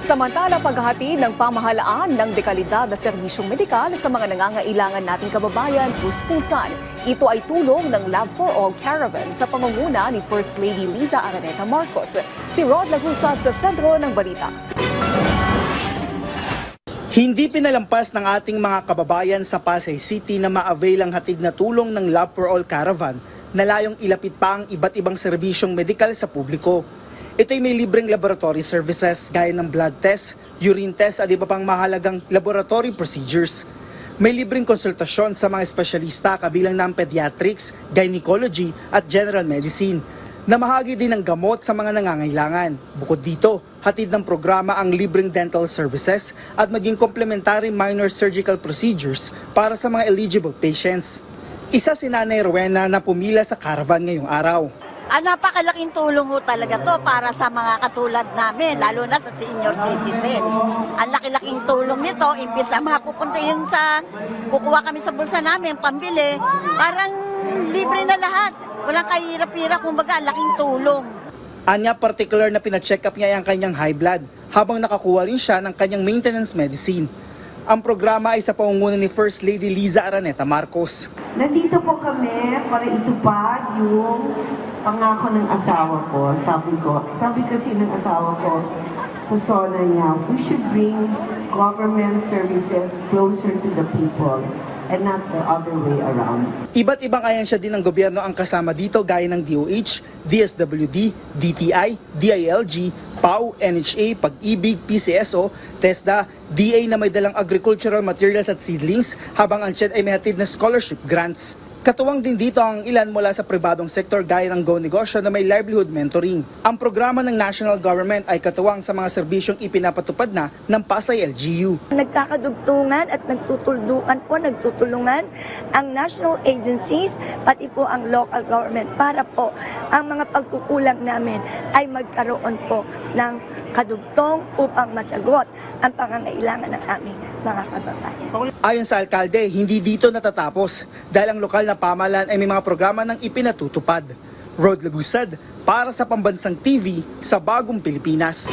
Samantala, paghahatid ng pamahalaan ng dekalidad na serbisyong medikal sa mga nangangailangan nating kababayan, puspusan. Ito ay tulong ng Love for All Caravan sa pangunguna ni First Lady Liza Araneta Marcos. Si Rod Lagusad sa sentro ng balita. Hindi pinalampas ng ating mga kababayan sa Pasay City na ma-avail ang hatid na tulong ng Love for All Caravan na layong ilapit pa ang iba't ibang serbisyong medikal sa publiko. Ito ay may libreng laboratory services gaya ng blood test, urine test at iba pang mahalagang laboratory procedures. May libreng konsultasyon sa mga espesyalista kabilang ng pediatrics, gynecology at general medicine. Namahagi din ng gamot sa mga nangangailangan. Bukod dito, hatid ng programa ang libreng dental services at maging complementary minor surgical procedures para sa mga eligible patients. Isa si Nanay Rowena na pumila sa caravan ngayong araw. Napakalaking tulong ho talaga to para sa mga katulad namin, lalo na sa senior citizen. Ang laki-laking tulong nito, imbis na mapupunta yung sa, kukuha kami sa bulsa namin, pambili, parang libre na lahat. Walang kahirap-hirap, kumbaga, laking tulong. Anya particular na pina-check up niya ang kanyang high blood habang nakakuha rin siya ng kanyang maintenance medicine. Ang programa ay sa pangunguna ni First Lady Liza Araneta Marcos. Nandito po kami para itupad yung pangako ng asawa ko. Sabi kasi ng asawa ko sa SONA niya, we should bring government services closer to the people and not the other way around. Iba't ibang ahensya din ng gobyerno ang kasama dito gaya ng DOH, DSWD, DTI, DILG, PAW, NHA, Pag-ibig, PCSO, TESDA, DA na may dalang agricultural materials at seedlings habang ang CHED ay may hatid na scholarship grants. Katuwang din dito ang ilan mula sa pribadong sektor gaya ng Go Negosyo na may livelihood mentoring. Ang programa ng national government ay katuwang sa mga serbisyong ipinapatupad na ng Pasay LGU. Nagkakadugtungan at nagtutulungan ang national agencies pati po ang local government para po ang mga pagkukulang namin ay magkaroon po ng kadugtong upang masagot ang pangangailangan ng aming mga kababayan. Ayon sa alkalde, hindi dito natatapos dahil ang lokal na pamahalaan ay may mga programa ng ipinatutupad. Rod Lagusad para sa Pambansang TV sa Bagong Pilipinas.